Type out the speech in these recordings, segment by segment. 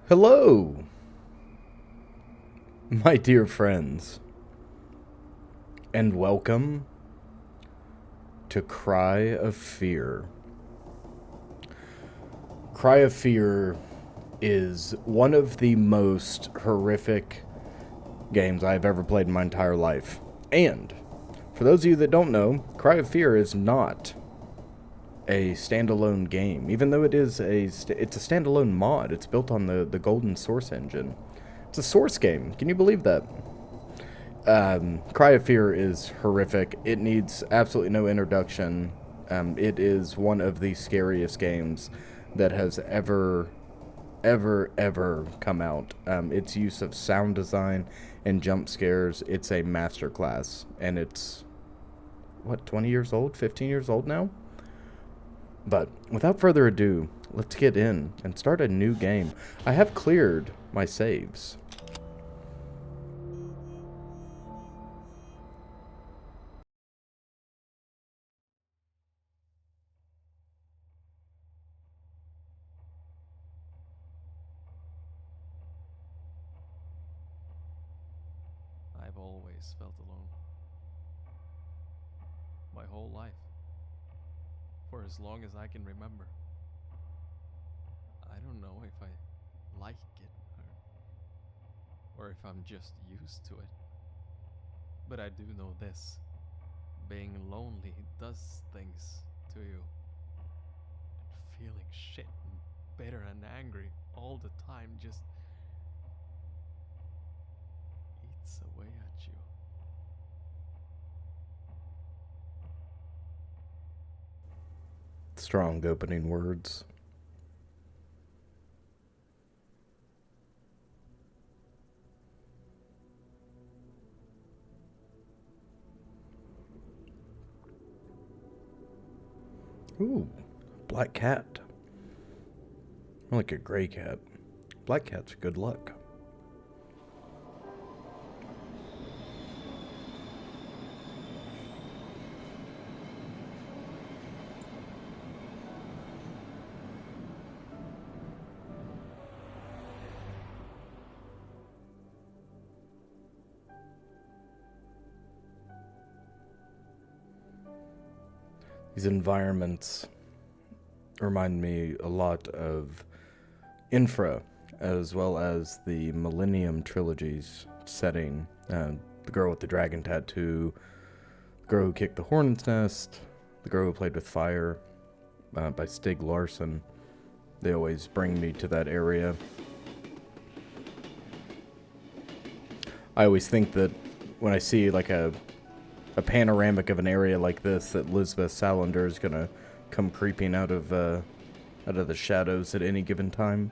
Hello, my dear friends, and welcome to Cry of Fear. Cry of Fear is one of the most horrific games I've ever played in my entire life. And, for those of you that don't know, Cry of Fear is not a standalone game, even though it's a standalone mod. It's built on the Golden Source engine. It's a Source game. Can you believe that? Cry of Fear is horrific. It needs absolutely no introduction. It is one of the scariest games that has ever come out. Its use of sound design and jump scares, it's a masterclass. And it's, 20 years old? 15 years old now? But without further ado, let's get in and start a new game. I have cleared my saves. I've always felt alone. My whole life. For as long as I can remember. I don't know if I like it or if I'm just used to it. But I do know this. Being lonely does things to you. And feeling shit and bitter and angry all the time just eats away at you. Strong opening words. Ooh, black cat. More like a gray cat. Black cat's good luck. These environments remind me a lot of Infra, as well as the Millennium Trilogy's setting. The girl with the dragon tattoo, the girl who kicked the hornet's nest, the girl who played with fire, by Stig Larsson. They always bring me to that area. I always think that when I see like a panoramic of an area like this, that Lisbeth Salander is gonna come creeping out of the shadows at any given time.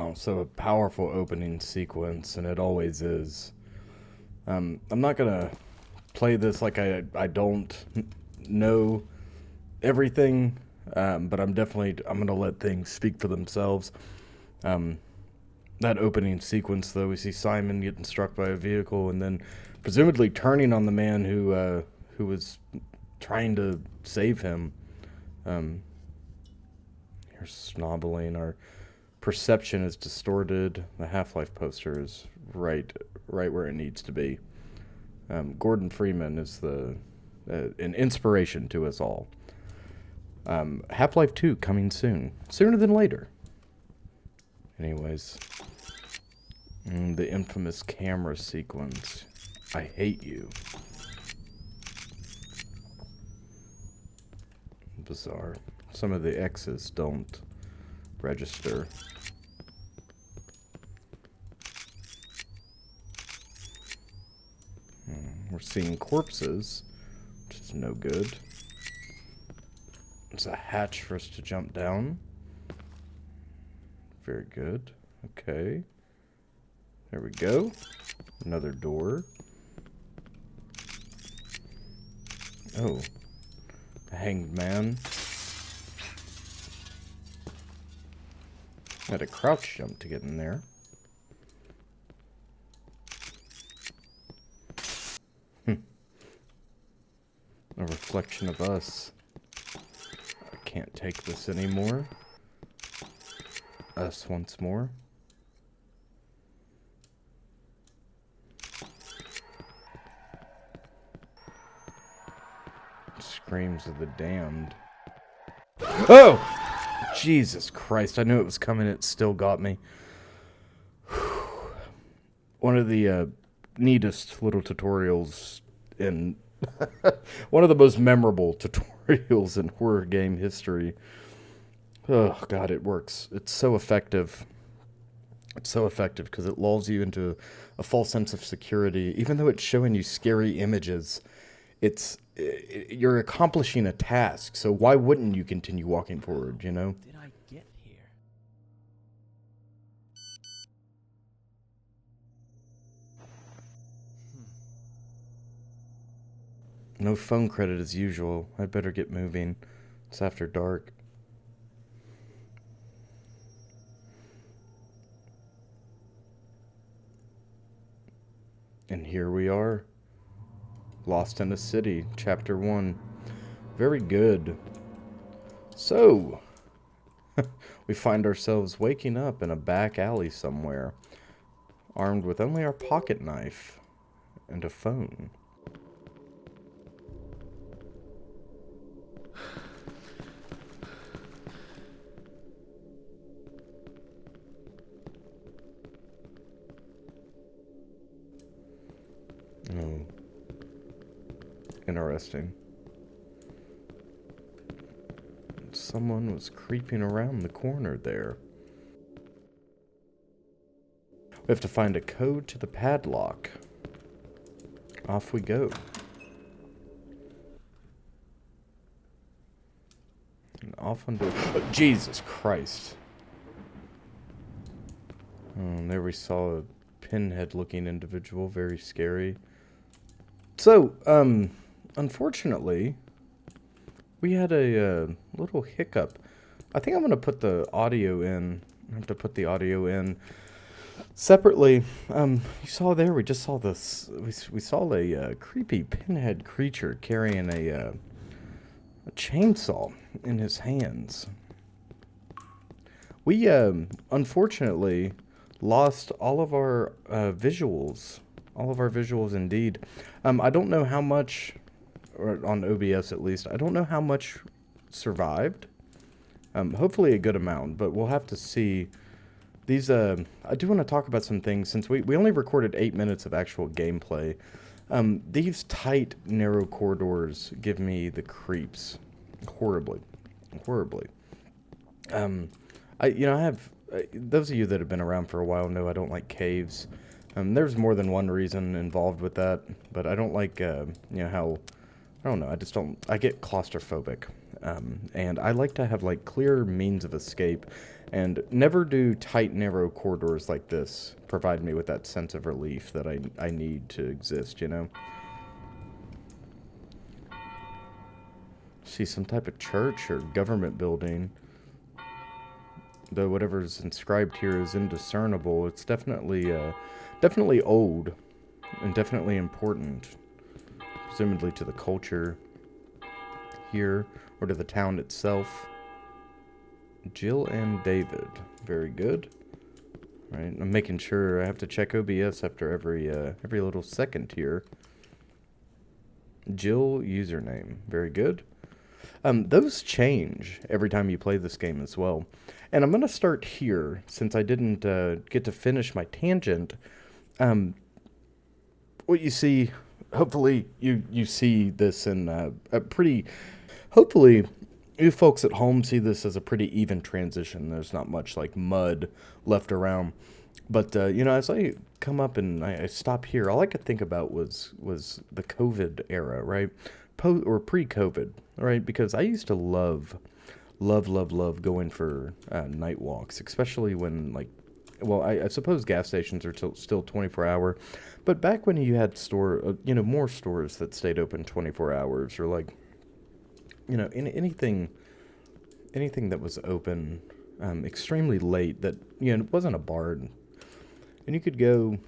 Wow, so a powerful opening sequence, and it always is. I'm not gonna play this like I don't know everything, but I'm gonna let things speak for themselves. That opening sequence, though, we see Simon getting struck by a vehicle, and then presumably turning on the man who was trying to save him. Here's snobbling. Our perception is distorted. The Half-Life poster is right where it needs to be. Gordon Freeman is an inspiration to us all. Half-Life 2 coming soon. Sooner than later. Anyways. The infamous camera sequence. I hate you. Bizarre. Some of the X's don't register. We're seeing corpses, which is no good. There's a hatch for us to jump down. Very good. Okay. There we go. Another door. Oh. A hanged man. Had a crouch jump to get in there. A reflection of us. I can't take this anymore. Us once more. Screams of the damned. Oh! Jesus Christ, I knew it was coming, it still got me. One of the neatest little tutorials in... one of the most memorable tutorials in horror game history. Oh, God, it works. It's so effective. It's so effective because it lulls you into a false sense of security. Even though it's showing you scary images, you're accomplishing a task, so why wouldn't you continue walking forward, you know? Did I get here? No phone credit as usual. I'd better get moving. It's after dark. And here we are. Lost in a City, Chapter 1. Very good. So, we find ourselves waking up in a back alley somewhere, armed with only our pocket knife and a phone. Oh. Interesting. Someone was creeping around the corner there. We have to find a code to the padlock. Off we go. And off onto... Oh, Jesus Christ. Oh, and there we saw a pinhead-looking individual. Very scary. So, unfortunately, we had a little hiccup. I think I'm going to put the audio in. I have to put the audio in separately. You saw there, we just saw this. We saw a creepy pinhead creature carrying a chainsaw in his hands. We, unfortunately, lost all of our visuals. All of our visuals, indeed. I don't know how much, or on OBS at least, I don't know how much survived. Hopefully a good amount, but we'll have to see. These, I do want to talk about some things, since we only recorded 8 minutes of actual gameplay. These tight, narrow corridors give me the creeps. Horribly. Horribly. I have, those of you that have been around for a while know I don't like caves. There's more than one reason involved with that, but I don't like, how, I don't know, I get claustrophobic, and I like to have, clear means of escape, And never do tight, narrow corridors like this provide me with that sense of relief that I need to exist, you know? See, some type of church or government building. Though whatever's inscribed here is indiscernible, it's definitely old and definitely important, presumably to the culture here or to the town itself. Jill and David, very good. All right, I'm making sure I have to check OBS after every little second here. Jill username, very good. Those change every time you play this game as well. And I'm going to start here, since I didn't get to finish my tangent. What you see, hopefully you see this in a pretty, hopefully you folks at home see this as a pretty even transition. There's not much like mud left around. But, you know, as I come up and I stop here, all I could think about was the COVID era, right? Or pre-COVID, right? Because I used to love going for night walks, especially when, like, well, I suppose gas stations are still 24 hour, but back when you had more stores that stayed open 24 hours, or like, you know, anything that was open extremely late that, you know, it wasn't a bar, and you could go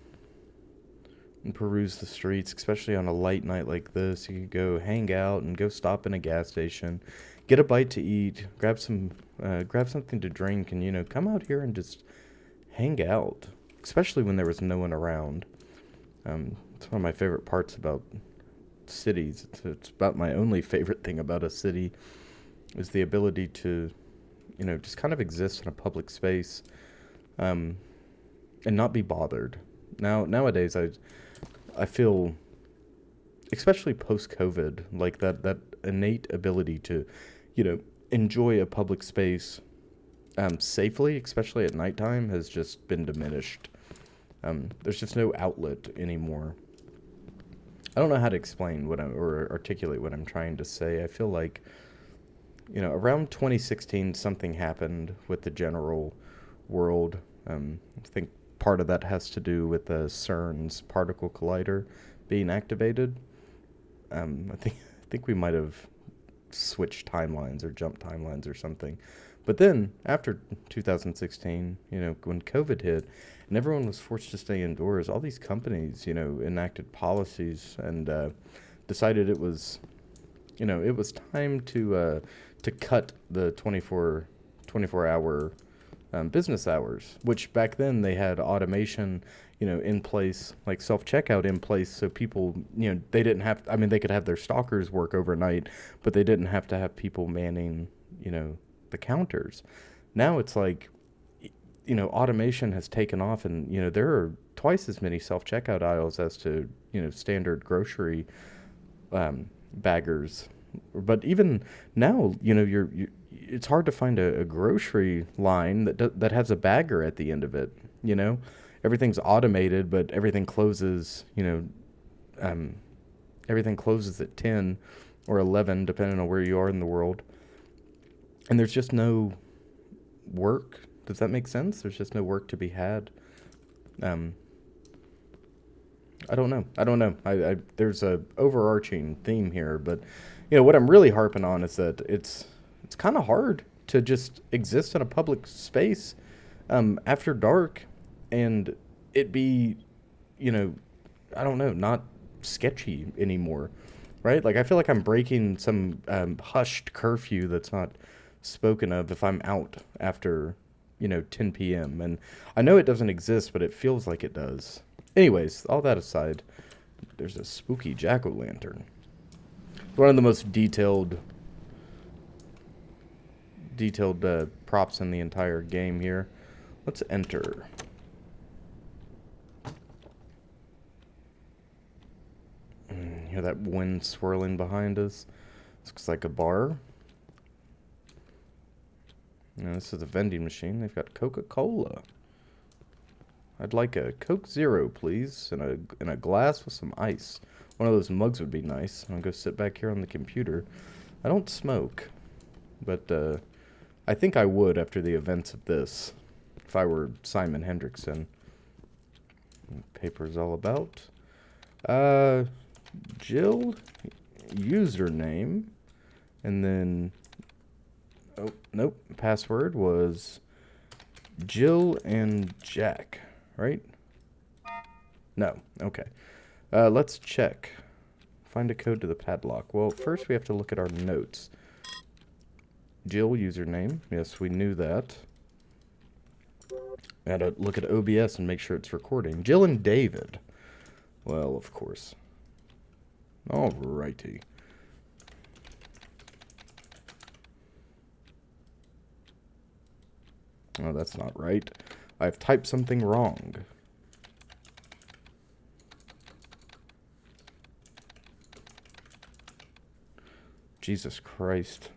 and peruse the streets, especially on a light night like this. You could go hang out and go stop in a gas station, get a bite to eat, grab something to drink, and, you know, come out here and just hang out, especially when there was no one around. It's one of my favorite parts about cities. It's about my only favorite thing about a city is the ability to, you know, just kind of exist in a public space, and not be bothered. Nowadays, I feel, especially post-COVID, like that innate ability to, you know, enjoy a public space safely, especially at nighttime, has just been diminished. There's just no outlet anymore. I don't know how to explain or articulate what I'm trying to say. I feel like, you know, around 2016, something happened with the general world. I think part of that has to do with CERN's particle collider being activated. I think we might have switched timelines or jumped timelines or something. But then, after 2016, you know, when COVID hit and everyone was forced to stay indoors, all these companies, you know, enacted policies and decided it was time to cut the 24-hour business hours, which back then they had automation, you know, in place, like self-checkout in place, so people, you know, they could have their stalkers work overnight, but they didn't have to have people manning, you know, the counters. Now it's like, you know, automation has taken off, and, you know, there are twice as many self-checkout aisles as to, you know, standard grocery baggers. But even now, you know, it's hard to find a grocery line that has a bagger at the end of it. You know, everything's automated, but everything closes. You know, everything closes at 10 or 11, depending on where you are in the world. And there's just no work. Does that make sense? There's just no work to be had. I don't know. There's a overarching theme here, but, you know, what I'm really harping on is that it's kind of hard to just exist in a public space after dark and it be, you know, I don't know, not sketchy anymore, right? Like, I feel like I'm breaking some hushed curfew that's not spoken of if I'm out after, you know, 10 p.m. And I know it doesn't exist, but it feels like it does. Anyways, all that aside, there's a spooky jack-o'-lantern. One of the most detailed props in the entire game here. Let's enter. Hear that wind swirling behind us? This looks like a bar. Now, this is a vending machine. They've got Coca-Cola. I'd like a Coke Zero, please, and a glass with some ice. One of those mugs would be nice. I'll go sit back here on the computer. I don't smoke, but I think I would after the events of this, if I were Simon Hendrickson. Paper's all about. Jill, username, and then, oh, nope, password was Jill and Jack, right? No, okay. Let's check. Find a code to the padlock. Well, first we have to look at our notes. Jill, username. Yes, we knew that. I had to look at OBS and make sure it's recording. Jill and David. Well, of course. Alrighty. Oh, that's not right. I've typed something wrong. Jesus Christ.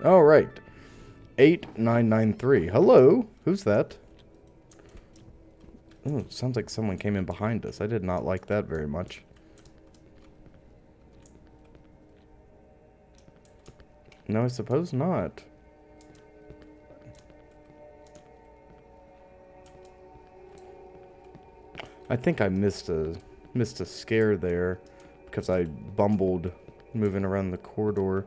All right. 8993. Hello? Who's that? Oh, sounds like someone came in behind us. I did not like that very much. No, I suppose not. I think I missed a scare there because I bumbled moving around the corridor.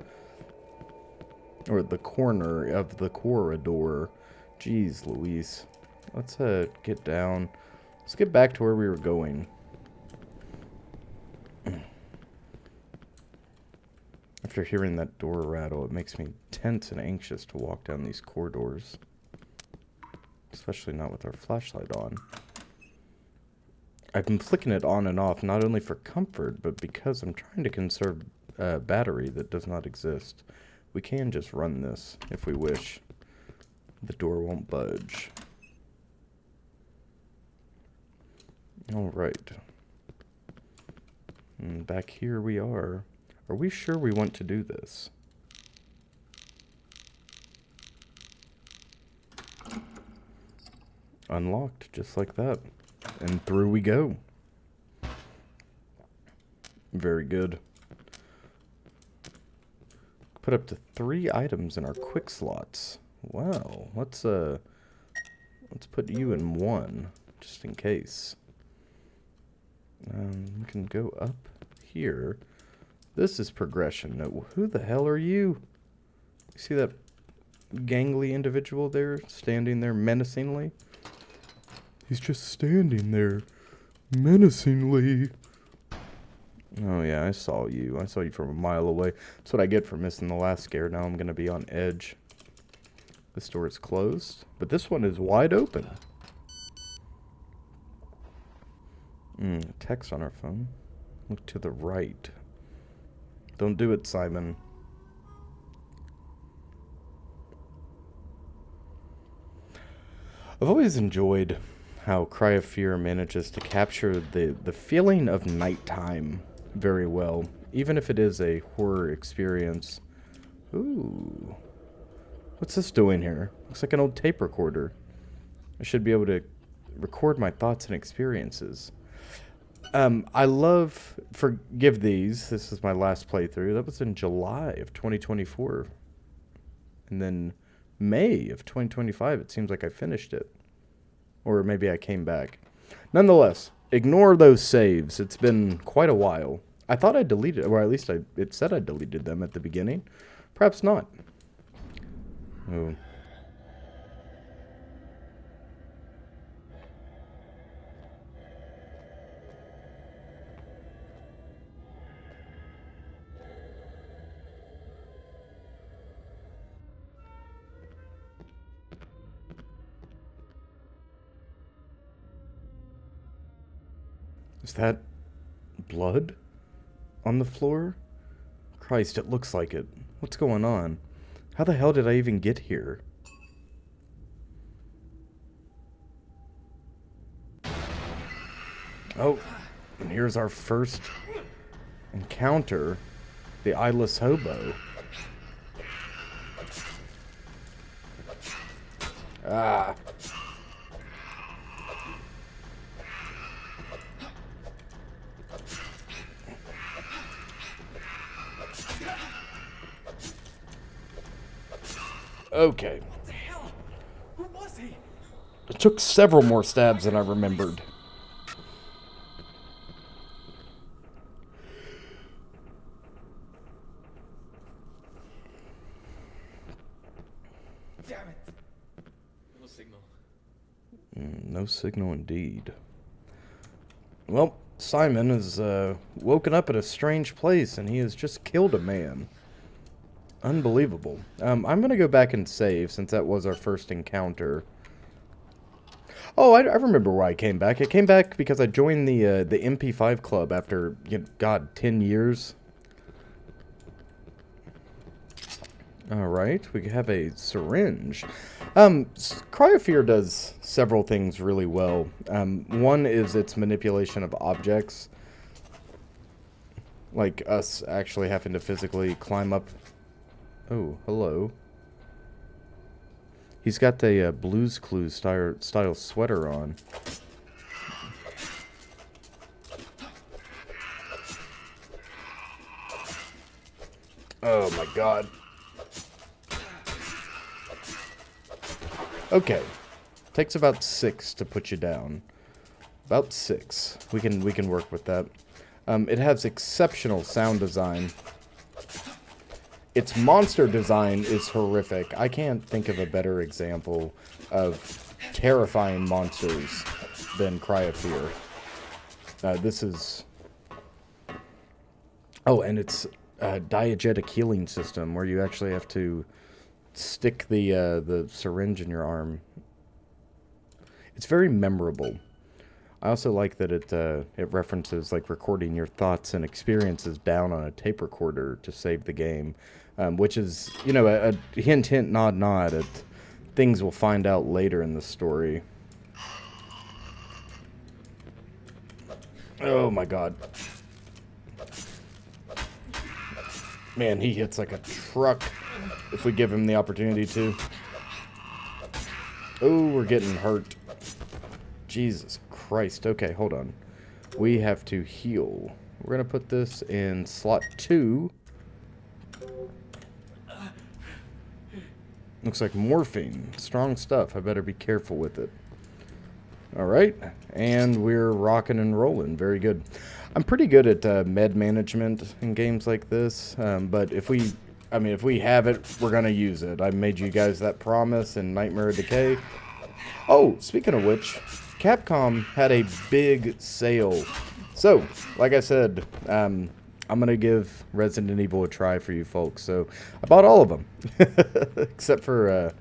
Or the corner of the corridor. Jeez Louise. Let's get down. Let's get back to where we were going. After hearing that door rattle, it makes me tense and anxious to walk down these corridors. Especially not with our flashlight on. I've been flicking it on and off, not only for comfort, but because I'm trying to conserve battery that does not exist. We can just run this if we wish. The door won't budge. Alright. And back here we are. Are we sure we want to do this? Unlocked, just like that. And through we go. Very good. Put up to 3 items in our quick slots. Wow, let's put you in 1, just in case. We can go up here. This is progression. No, who the hell are you? You see that gangly individual there, standing there menacingly? He's just standing there, menacingly. Oh yeah, I saw you. I saw you from a mile away. That's what I get for missing the last scare. Now I'm going to be on edge. This door is closed, but this one is wide open. Text on our phone. Look to the right. Don't do it, Simon. I've always enjoyed how Cry of Fear manages to capture the feeling of nighttime very well, even if it is a horror experience. Ooh. What's this doing here? Looks like an old tape recorder. I should be able to record my thoughts and experiences. Forgive these. This is my last playthrough. That was in July of 2024. And then May of 2025, it seems like I finished it. Or maybe I came back. Nonetheless, ignore those saves. It's been quite a while. I thought I deleted, or at least it said I deleted them at the beginning. Perhaps not. Oh. Is that blood on the floor? Christ, it looks like it. What's going on? How the hell did I even get here? Oh, and here's our first encounter. The eyeless hobo. Ah. Okay. What the hell? Who was he? It took several more stabs than I remembered. Damn it. No signal. No signal indeed. Well, Simon has woken up at a strange place and he has just killed a man. Unbelievable. I'm going to go back and save since that was our first encounter. Oh, I remember why I came back. I came back because I joined the MP5 club after, God, 10 years. Alright, we have a syringe. Cryofear does several things really well. One is its manipulation of objects. Like us actually having to physically climb up. Oh, hello. He's got the Blue's Clues style sweater on. Oh my god. Okay. Takes about 6 to put you down. About 6. We can work with that. It has exceptional sound design. Its monster design is horrific. I can't think of a better example of terrifying monsters than Cryofear. This is... Oh, and it's a diegetic healing system where you actually have to stick the syringe in your arm. It's very memorable. I also like that it references like recording your thoughts and experiences down on a tape recorder to save the game, which is, you know, a hint, hint, nod, nod at things we'll find out later in the story. Oh my god. Man, he hits like a truck if we give him the opportunity to. Oh, we're getting hurt. Jesus Christ. Okay, hold on. We have to heal. We're going to put this in slot 2. Looks like morphine. Strong stuff. I better be careful with it. Alright. And we're rocking and rolling. Very good. I'm pretty good at med management in games like this. But if we have it, we're going to use it. I made you guys that promise in Nightmare of Decay. Oh, speaking of which, Capcom had a big sale. So, like I said, I'm going to give Resident Evil a try for you folks. So, I bought all of them. Except for,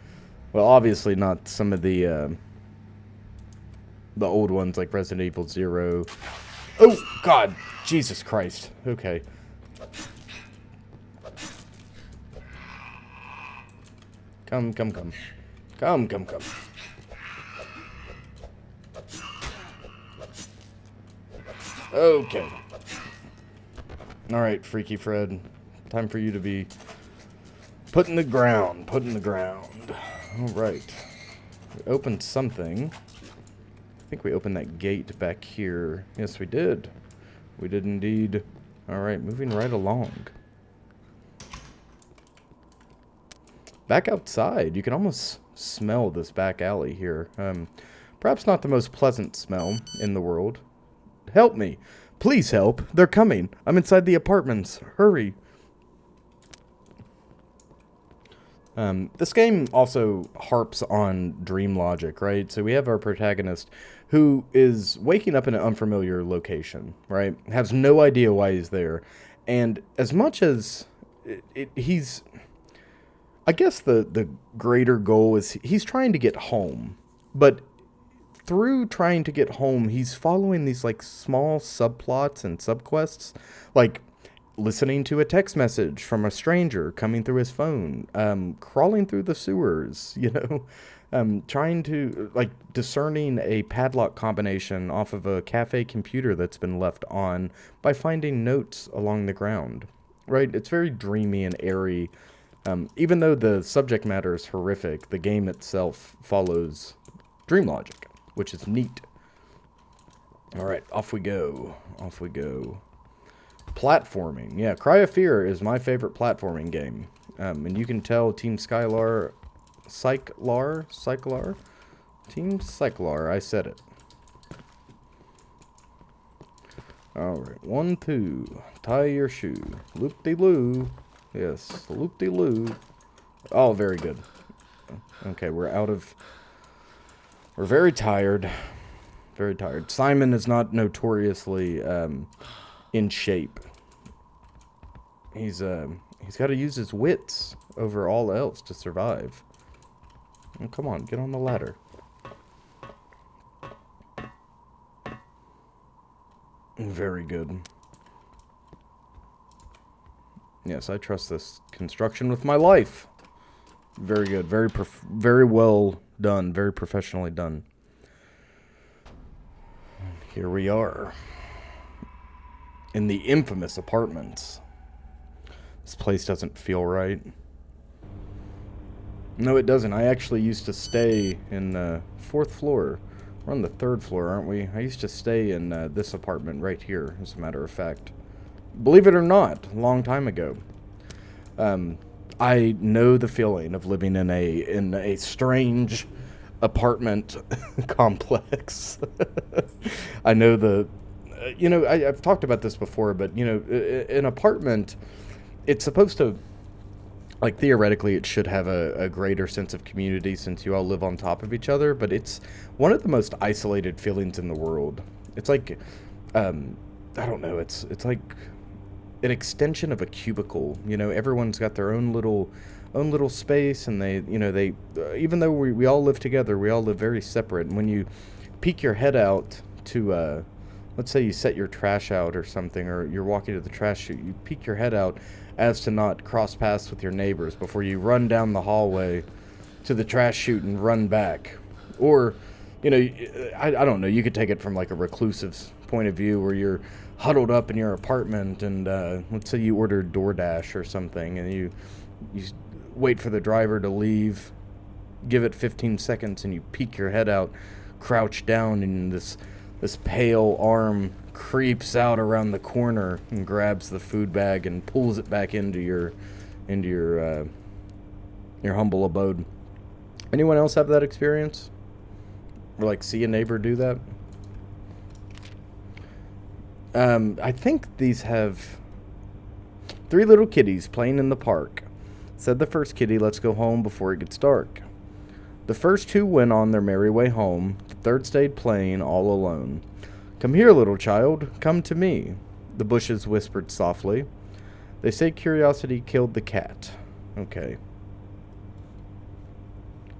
well, obviously not some of the old ones like Resident Evil 0. Oh, God. Jesus Christ. Okay. Come, come, come. Come, come, come. Okay. Alright, Freaky Fred. Time for you to be put in the ground. Put in the ground. Alright. We opened something. I think we opened that gate back here. Yes, we did. We did indeed. Alright, moving right along. Back outside. You can almost smell this back alley here. Perhaps not the most pleasant smell in the world. Help me. Please help. They're coming. I'm inside the apartments. Hurry. This game also harps on dream logic, right? So we have our protagonist who is waking up in an unfamiliar location, right? Has no idea why he's there. And as much as he's... I guess the greater goal is he's trying to get home. But through trying to get home, he's following these like small subplots and subquests, like listening to a text message from a stranger coming through his phone, crawling through the sewers, you know, trying to like discerning a padlock combination off of a cafe computer that's been left on by finding notes along the ground, right? It's very dreamy and airy. Even though the subject matter is horrific, the game itself follows dream logic, which is neat. Alright, off we go. Off we go. Platforming. Yeah, Cry of Fear is my favorite platforming game. And you can tell Team Skylar Cyclar? Team Cyclar, I said it. Alright, 1, 2. Tie your shoe. Loop-de-loo. Yes, loop-de-loo. Oh, very good. Okay, we're very tired. Very tired. Simon is not notoriously in shape. He's got to use his wits over all else to survive. Oh, come on, get on the ladder. Very good. Yes, I trust this construction with my life. Very good. Very well done. Very professionally done. Here we are. In the infamous apartments. This place doesn't feel right. No, it doesn't. I actually used to stay in the 4th floor. We're on the 3rd floor, aren't we? I used to stay in this apartment right here, as a matter of fact. Believe it or not, a long time ago. I know the feeling of living in a strange apartment complex. I know the... I've talked about this before, but, an apartment, it's supposed to... Like, theoretically, it should have a greater sense of community since you all live on top of each other, but it's one of the most isolated feelings in the world. It's like, I don't know, it's like an extension of a cubicle. Everyone's got their own little space, and they even though we all live together, we all live very separate. And when you peek your head out to, let's say you set your trash out or something, or you're walking to the trash chute, you peek your head out as to not cross paths with your neighbors before you run down the hallway to the trash chute and run back. Or, I don't know, you could take it from like a reclusive point of view where you're huddled up in your apartment and let's say you ordered DoorDash or something and you wait for the driver to leave, give it 15 seconds and you peek your head out, crouch down, and this pale arm creeps out around the corner and grabs the food bag and pulls it back into your humble abode. Anyone else have that experience? Or like see a neighbor do that? I think these have 3 little kitties playing in the park. Said the first kitty, "Let's go home before it gets dark." The first 2 went on their merry way home. The third stayed playing all alone. "Come here, little child, come to me," the bushes whispered softly. They say curiosity killed the cat. Okay.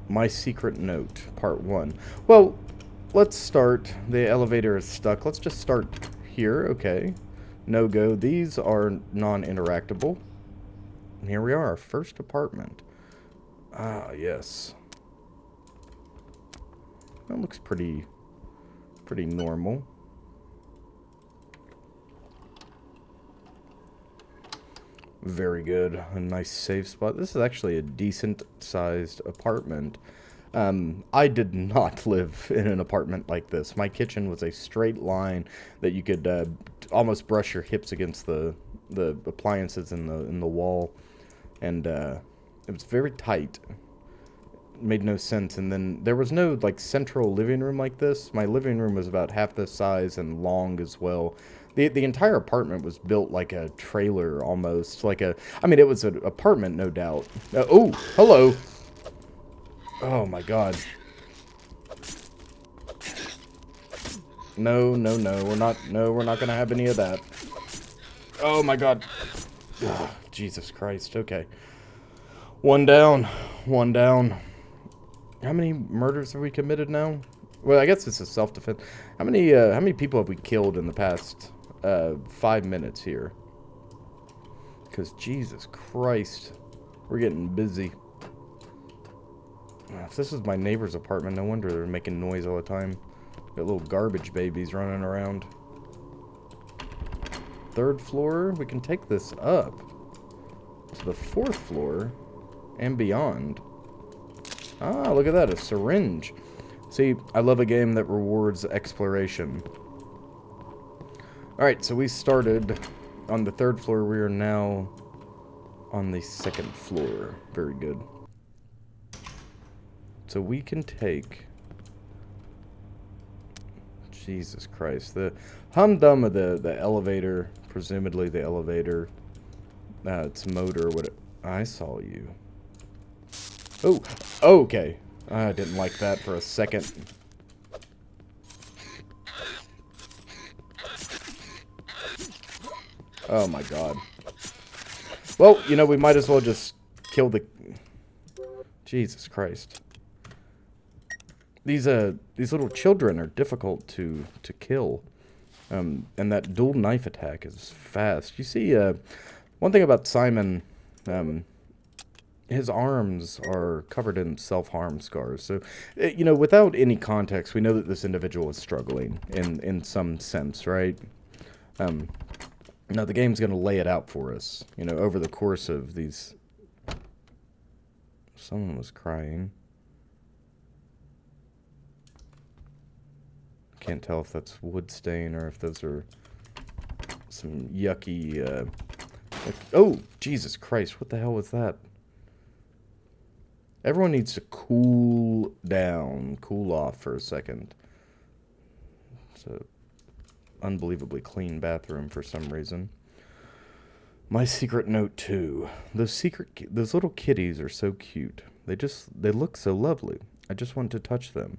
My Secret Note, Part 1. Well, let's start. The elevator is stuck. Let's just start here. Okay. No go. These are non-interactable. And here we are, our first apartment. Ah, yes. That looks pretty normal. Very good. A nice safe spot. This is actually a decent sized apartment. I did not live in an apartment like this. My kitchen was a straight line that you could almost brush your hips against the appliances in the wall, and it was very tight. It made no sense. And then there was no like central living room like this. My living room was about half this size and long as well. The entire apartment was built like a trailer almost. I mean, it was an apartment, no doubt. Oh, hello. Oh my god. No, we're not gonna have any of that. Oh my god. Ugh, Jesus Christ, okay. One down. How many murders have we committed now? Well, I guess this is self-defense. How many people have we killed in the past 5 minutes here? Because Jesus Christ, we're getting busy. If this is my neighbor's apartment, no wonder they're making noise all the time. Got little garbage babies running around. 3rd floor, we can take this up to the 4th floor and beyond. Ah, look at that, a syringe. See, I love a game that rewards exploration. Alright, so we started on the 3rd floor. We are now on the 2nd floor. Very good. So we can take... Jesus Christ. The humdum of the elevator, presumably the elevator, its motor, what... I saw you. Oh, okay. I didn't like that for a second. Oh my god. Well, you know, we might as well just kill the... Jesus Christ. These little children are difficult to kill. And that dual knife attack is fast. You see, one thing about Simon, his arms are covered in self-harm scars. So, you know, without any context, we know that this individual is struggling in some sense, right? Now, the game's going to lay it out for us, you know, over the course of these... Someone was crying. Can't tell if that's wood stain or if those are some yucky, oh, Jesus Christ, what the hell was that? Everyone needs to cool down, cool off for a second. It's a unbelievably clean bathroom for some reason. My secret note too. Those little kitties are so cute. They look so lovely. I just want to touch them.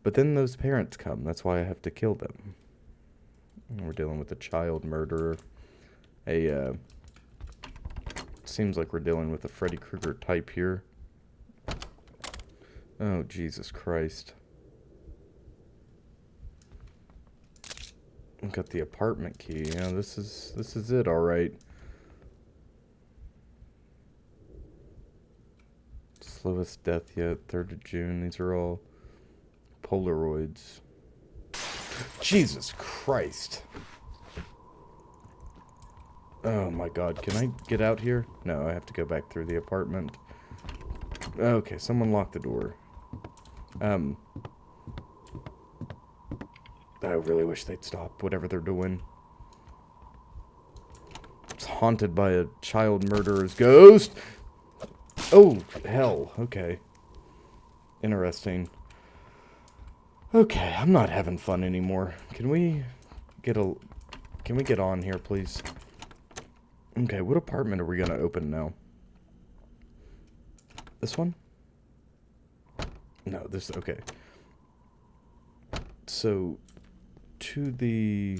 But then those parents come. That's why I have to kill them. We're dealing with a child murderer. Seems like we're dealing with a Freddy Krueger type here. Oh, Jesus Christ. I've got the apartment key. Yeah, this is it, all right. Slowest death yet, 3rd of June. These are all Polaroids. Jesus Christ. Oh my god, can I get out here? No, I have to go back through the apartment. Okay, someone locked the door. I really wish they'd stop whatever they're doing. It's haunted by a child murderer's ghost. Oh, hell. Okay. Interesting. Okay, I'm not having fun anymore. Can we get on here, please? Okay, what apartment are we gonna open now? This one? No, this, okay. So, to the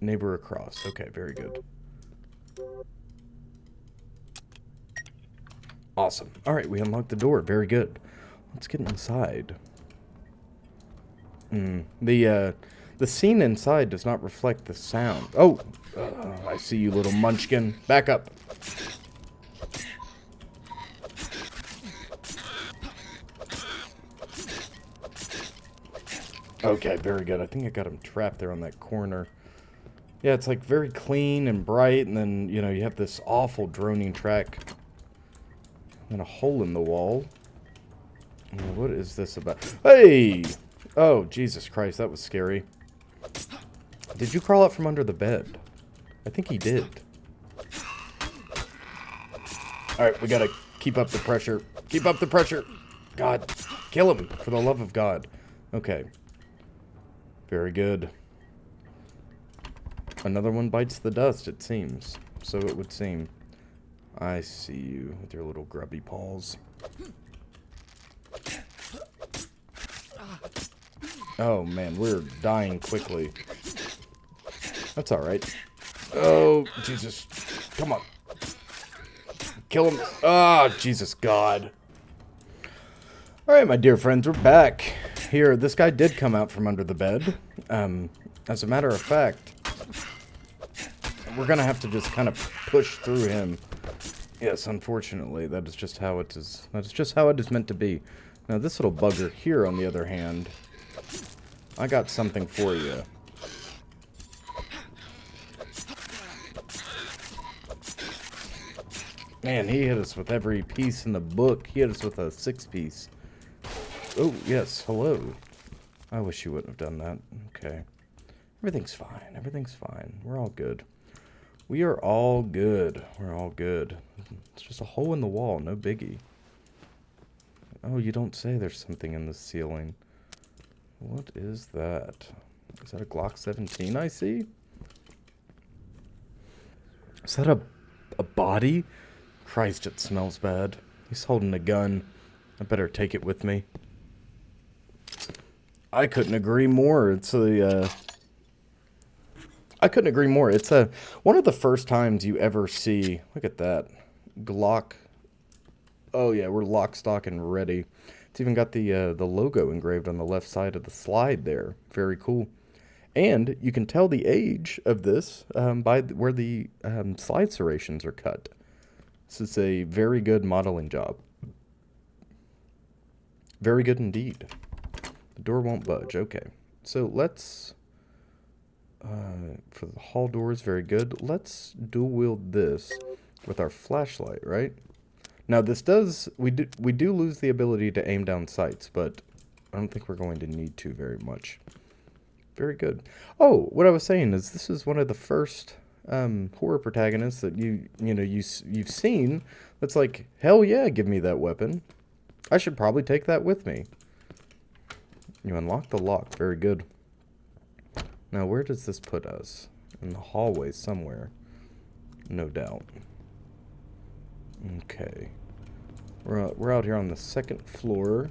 neighbor across. Okay, very good. Awesome. Alright, we unlocked the door. Very good. Let's get inside. The scene inside does not reflect the sound. Oh! I see you, little munchkin. Back up. Okay, very good. I think I got him trapped there on that corner. Yeah, it's like very clean and bright, and then, you know, you have this awful droning track. And a hole in the wall. What is this about? Hey! Oh, Jesus Christ, that was scary. Did you crawl out from under the bed? I think he did. Alright, we gotta keep up the pressure. Keep up the pressure! God, kill him, for the love of God. Okay. Very good. Another one bites the dust, it seems. So it would seem. I see you with your little grubby paws. Oh man, we're dying quickly. That's alright. Oh, Jesus. Come on. Kill him. Ah, Jesus God. Alright, my dear friends, we're back. Here, this guy did come out from under the bed. As a matter of fact, we're gonna have to just kind of push through him. Yes, unfortunately, that is just how it is. That is just how it is meant to be. Now, this little bugger here, on the other hand, I got something for you. Man, he hit us with every piece in the book. He hit us with a 6-piece. Oh, yes, hello. I wish you wouldn't have done that. Okay. Everything's fine. Everything's fine. We're all good. We are all good. We're all good. It's just a hole in the wall. No biggie. Oh, you don't say there's something in the ceiling. What is that? Is that a Glock 17 I see? Is that a body? Christ, it smells bad. He's holding a gun. I better take it with me. I couldn't agree more. It's a, I couldn't agree more. It's one of the first times you ever see, look at that, Glock. Oh yeah, we're lock, stock, and ready. It's even got the logo engraved on the left side of the slide there. Very cool. And you can tell the age of this by where the slide serrations are cut. This is a very good modeling job. Very good indeed. The door won't budge. Okay. So let's, for the hall doors, very good. Let's dual wield this with our flashlight, right? Now this does, we do lose the ability to aim down sights, but I don't think we're going to need to very much. Very good. Oh, what I was saying is this is one of the first horror protagonists that you've seen that's like, hell yeah, give me that weapon. I should probably take that with me. You unlock the lock. Very good. Now, where does this put us? In the hallway somewhere. No doubt. Okay. We're out here on the second floor.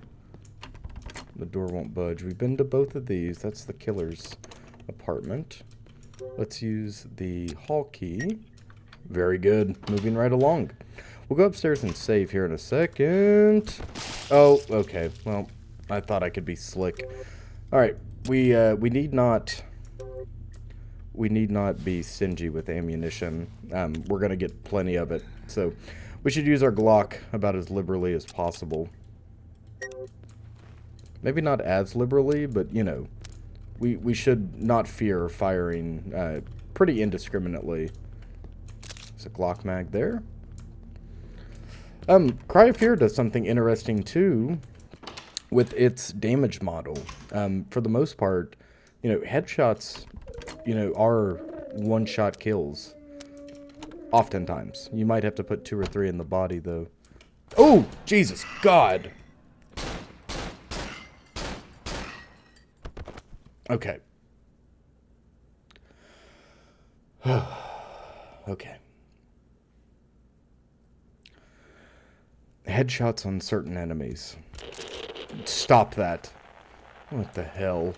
The door won't budge. We've been to both of these. That's the killer's apartment. Let's use the hall key. Very good. Moving right along. We'll go upstairs and save here in a second. Oh, okay. Well, I thought I could be slick. All right. We need not be stingy with ammunition. We're gonna get plenty of it, so we should use our Glock about as liberally as possible. Maybe not as liberally, but you know, we should not fear firing pretty indiscriminately. There's a Glock mag there. Cry of Fear does something interesting too with its damage model. For the most part, you know, headshots, you know, are one-shot kills. Oftentimes. You might have to put 2 or 3 in the body, though. Oh, Jesus, God! Okay. Okay. Headshots on certain enemies. Stop that. What the hell?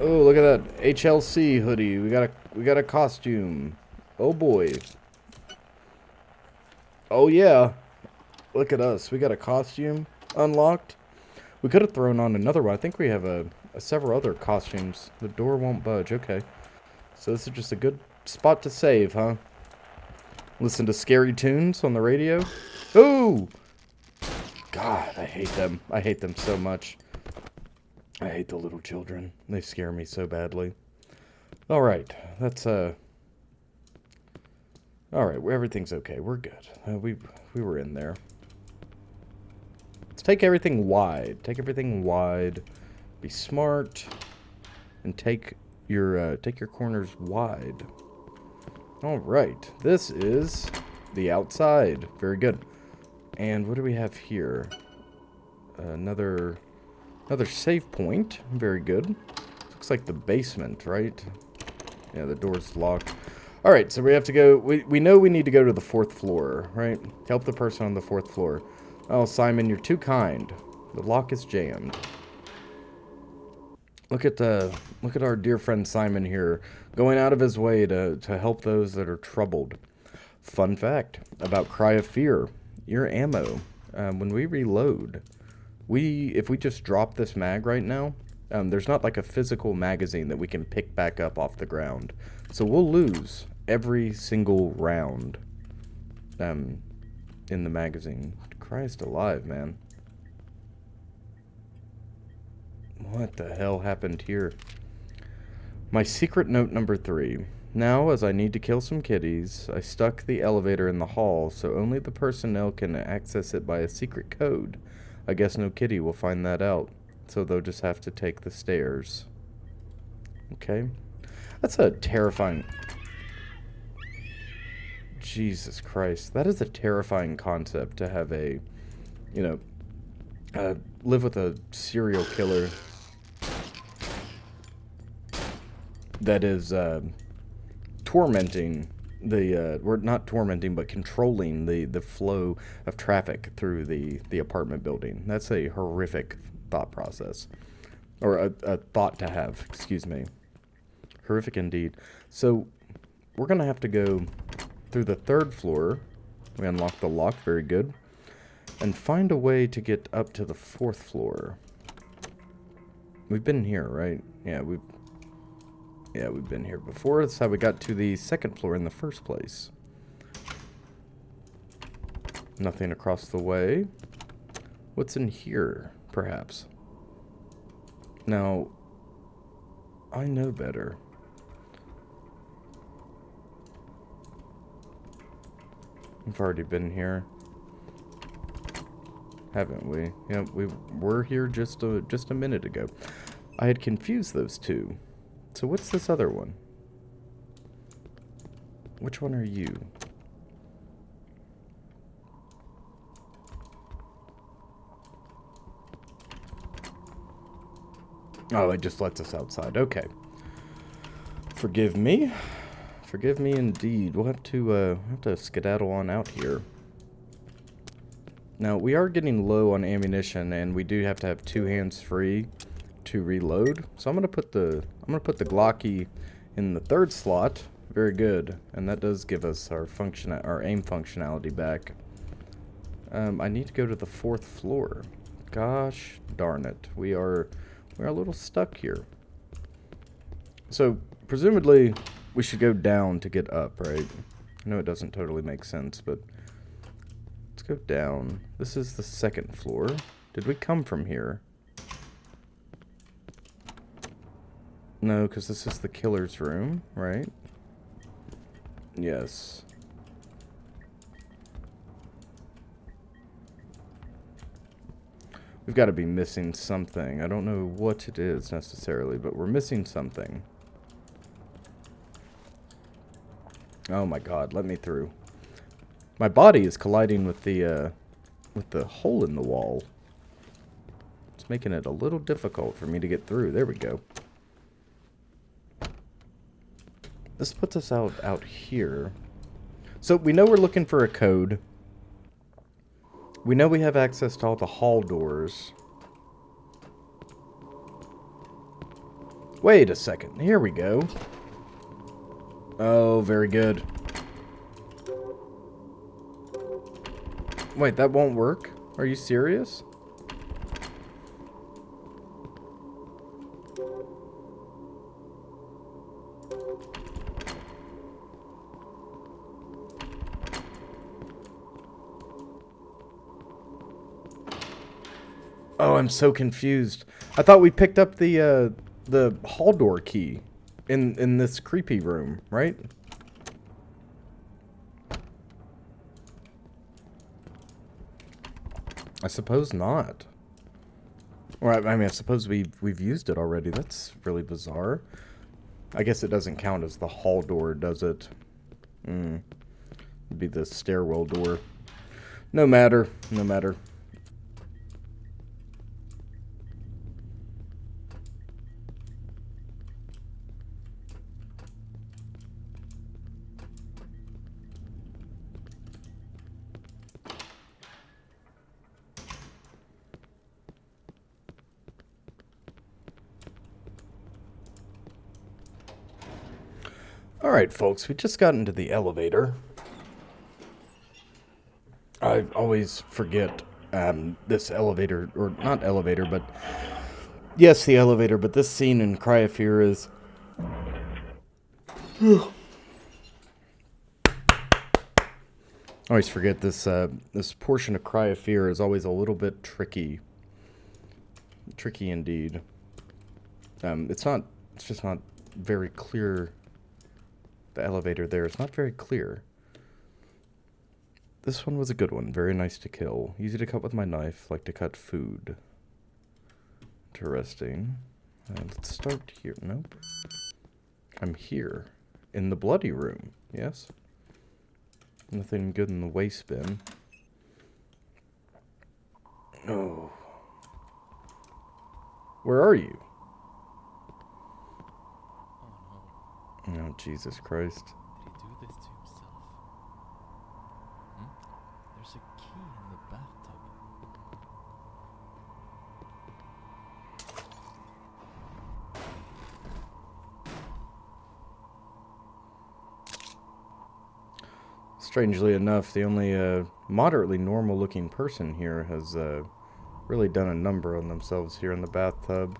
Oh, look at that HLC hoodie. We got a costume. Oh boy. Oh yeah. Look at us. We got a costume unlocked. We could have thrown on another one. I think we have several other costumes. The door won't budge. Okay. So this is just a good spot to save, huh? Listen to scary tunes on the radio. Ooh! God, I hate them. I hate them so much. I hate the little children. They scare me so badly. Alright, that's, Alright, everything's okay. We're good. We were in there. Let's take everything wide. Take everything wide. Be smart. And take your corners wide. Alright, this is the outside. Very good. And what do we have here? Another save point. Very good. Looks like the basement, right? Yeah, the door's locked. Alright, so we have to go... We know we need to go to the 4th floor, right? Help the person on the 4th floor. Oh, Simon, you're too kind. The lock is jammed. Look at our dear friend Simon here, going out of his way to help those that are troubled. Fun fact about Cry of Fear. Your ammo, when we reload, if we just drop this mag right now, there's not like a physical magazine that we can pick back up off the ground. So we'll lose every single round in the magazine. Christ alive, man. What the hell happened here? My secret note number 3. Now, as I need to kill some kitties, I stuck the elevator in the hall so only the personnel can access it by a secret code. I guess no kitty will find that out, so they'll just have to take the stairs. Okay. That's a terrifying... Jesus Christ. That is a terrifying concept to have a, you know, live with a serial killer that is tormenting the, or not tormenting, but controlling the flow of traffic through the apartment building. That's a horrific thought process. Or a thought to have, excuse me. Horrific indeed. So, we're going to have to go through the 3rd floor. We unlock the lock, very good. And find a way to get up to the 4th floor. We've been here, right? Yeah, we've been here before. That's how we got to the 2nd floor in the first place. Nothing across the way. What's in here, perhaps? Now, I know better. We've already been here, haven't we? Yeah, we were here just a minute ago. I had confused those two. So what's this other one? Which one are you? Oh, it just lets us outside. Okay. Forgive me. Forgive me indeed. We'll have to skedaddle on out here. Now, we are getting low on ammunition, and we do have to have 2 hands free to reload. So I'm gonna put the Glocky in the 3rd slot. Very good. And that does give us our aim functionality back. I need to go to the 4th floor. Gosh darn it. We're a little stuck here. So, presumably, we should go down to get up, right? I know it doesn't totally make sense, but let's go down. This is the 2nd floor. Did we come from here? No, because this is the killer's room, right? Yes. We've got to be missing something. I don't know what it is necessarily, but we're missing something. Oh my god, let me through. My body is colliding with the hole in the wall. It's making it a little difficult for me to get through. There we go. This puts us out here. So we know we're looking for a code. We know we have access to all the hall doors. Wait a second. Here we go. Oh, very good. Wait, that won't work? Are you serious? Oh, I'm so confused. I thought we picked up the hall door key in this creepy room, right? I suppose not. Well, I mean, I suppose we've used it already. That's really bizarre. I guess it doesn't count as the hall door, does it? It'd be the stairwell door. No matter. No matter. Alright, folks, we just got into the elevator. I always forget this elevator, or not elevator, but yes, the elevator, but this scene in Cry of Fear is... I always forget this portion of Cry of Fear is always a little bit tricky. Tricky indeed. It's just not very clear. The elevator there is not very clear. This one was a good one. Very nice to kill. Easy to cut with my knife. Like to cut food. Interesting. Let's start here. Nope. I'm here. In the bloody room. Yes? Nothing good in the waste bin. Oh. Where are you? Oh no. Oh, Jesus Christ. Did he do this to himself? There's a key in the bathtub. Strangely enough, the only moderately normal looking person here has really done a number on themselves here in the bathtub.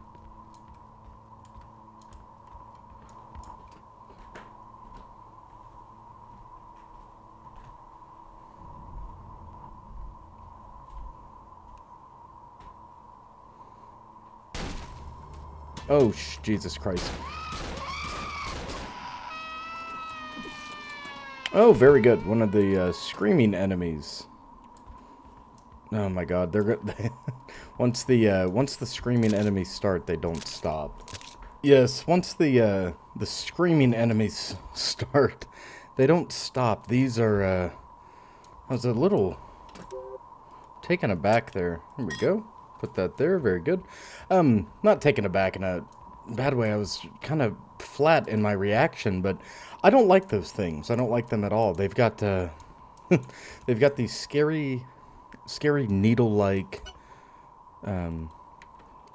Oh, Jesus Christ. Oh, very good. One of the screaming enemies. Oh my God, they're good. once the screaming enemies start, they don't stop. Yes, once the screaming enemies start, they don't stop. These are I was a little taken aback there. Here we go. Put that there. Very good. Not taken aback in a bad way. I was kind of flat in my reaction, but I don't like those things. I don't like them at all. They've got they've got these scary needle-like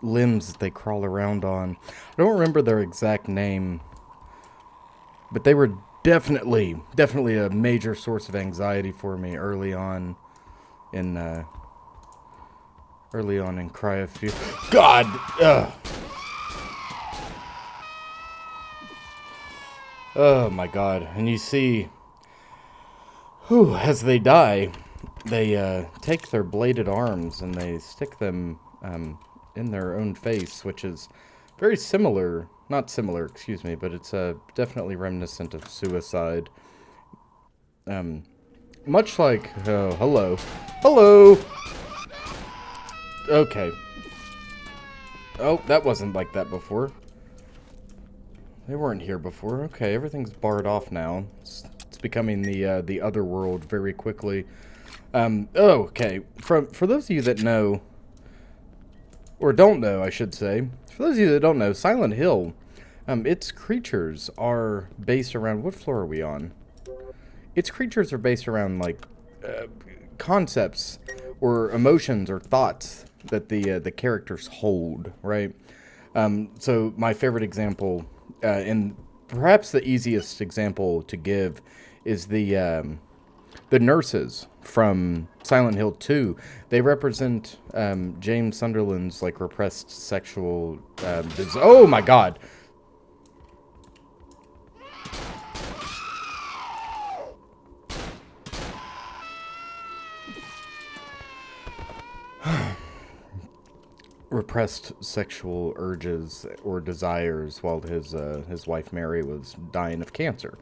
limbs that they crawl around on. I don't remember their exact name, but they were definitely a major source of anxiety for me early on in Cry of Fear. God! Oh my God. And you see, as they die, they take their bladed arms and they stick them in their own face, which is very similar, not similar, excuse me, but it's definitely reminiscent of suicide. Much like, oh, hello. Okay. Oh, that wasn't like that before. They weren't here before. Okay, everything's barred off now. It's becoming the other world very quickly. Okay. For those of you that know, or don't know, I should say, for those of you that don't know, Silent Hill, its creatures are based around, what floor are we on? Its creatures are based around, like, concepts or emotions or thoughts that the characters hold, right? So my favorite example, and perhaps the easiest example to give, is the nurses from Silent Hill 2. They represent James Sunderland's like repressed sexual. Oh my God! Repressed sexual urges or desires while his wife Mary was dying of cancer.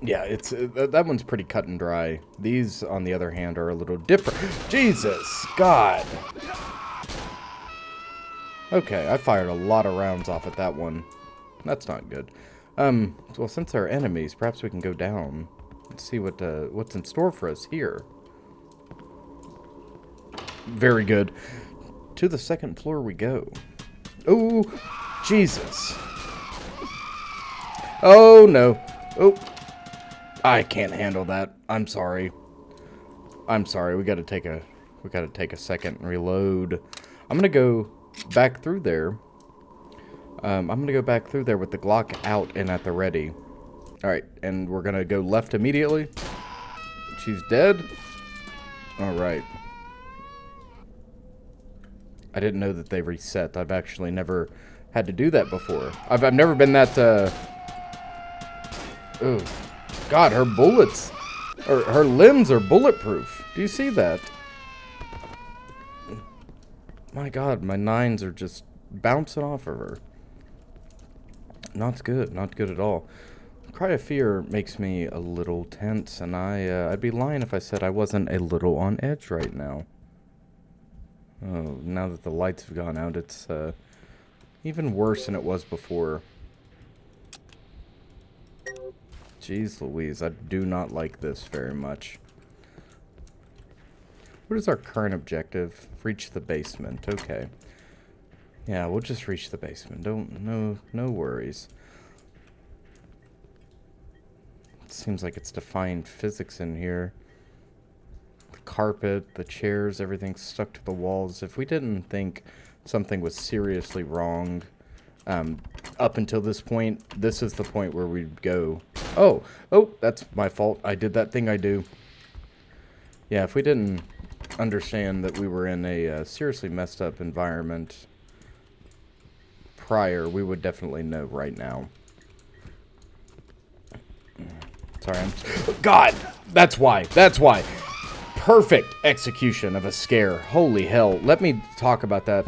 Yeah, it's that one's pretty cut and dry. These, on the other hand, are a little different. Jesus, God. Okay, I fired a lot of rounds off at that one. That's not good. Well, since they're enemies, perhaps we can go down and see what's in store for us here. Very good. To the second floor we go. Oh, Jesus. Oh, no. Oh. I can't handle that. I'm sorry. We gotta take a second and reload. I'm gonna go back through there. I'm gonna go back through there with the Glock out and at the ready. Alright, and we're gonna go left immediately. She's dead. Alright. I didn't know that they reset. I've actually never had to do that before. I've never been that, oh, God, her bullets, or her limbs are bulletproof. Do you see that? My God, my nines are just bouncing off of her. Not good. Not good at all. Cry of Fear makes me a little tense, and I'd be lying if I said I wasn't a little on edge right now. Oh, now that the lights have gone out, it's even worse than it was before. Jeez Louise, I do not like this very much. What is our current objective? Reach the basement. Okay. Yeah, we'll just reach the basement. No worries. It seems like it's defying physics in here. The carpet, the chairs, everything's stuck to the walls. If we didn't think something was seriously wrong, up until this point, this is the point where we'd go, oh, that's my fault. I did that thing I do. Yeah, if we didn't understand that we were in a seriously messed up environment prior, we would definitely know right now. Sorry, God, that's why. Perfect execution of a scare. Holy hell. Let me talk about that.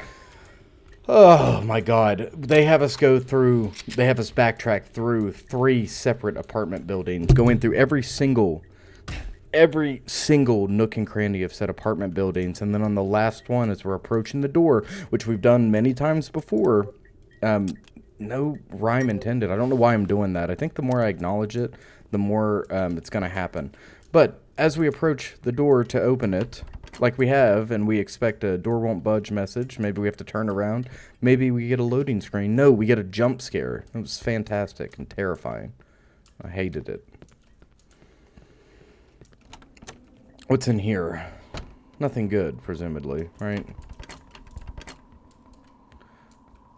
Oh my God. They have us backtrack through 3 separate apartment buildings, going through every single nook and cranny of said apartment buildings, and then on the last one, as we're approaching the door, which we've done many times before, no rhyme intended. I don't know why I'm doing that. I think the more I acknowledge it, the more it's going to happen. But as we approach the door to open it, like we have, and we expect a door won't budge message, maybe we have to turn around, maybe we get a loading screen. No, we get a jump scare. It was fantastic and terrifying. I hated it. What's in here? Nothing good, presumably, right?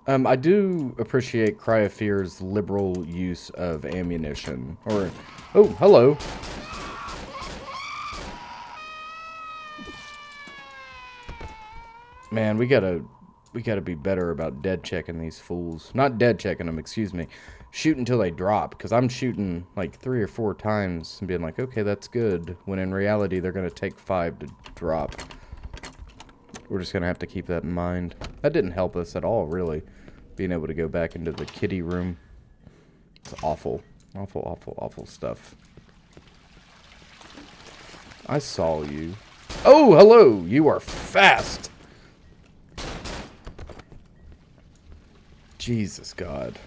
I do appreciate Cry of Fear's liberal use of ammunition. Or, oh, hello. Man, we gotta be better about dead checking these fools. Not dead checking them, excuse me. Shoot until they drop, because I'm shooting like 3 or 4 times and being like, okay, that's good, when in reality they're gonna take 5 to drop. We're just gonna have to keep that in mind. That didn't help us at all, really, being able to go back into the kitty room. It's awful. Awful stuff. I saw you. Oh, hello! You are fast! Jesus God.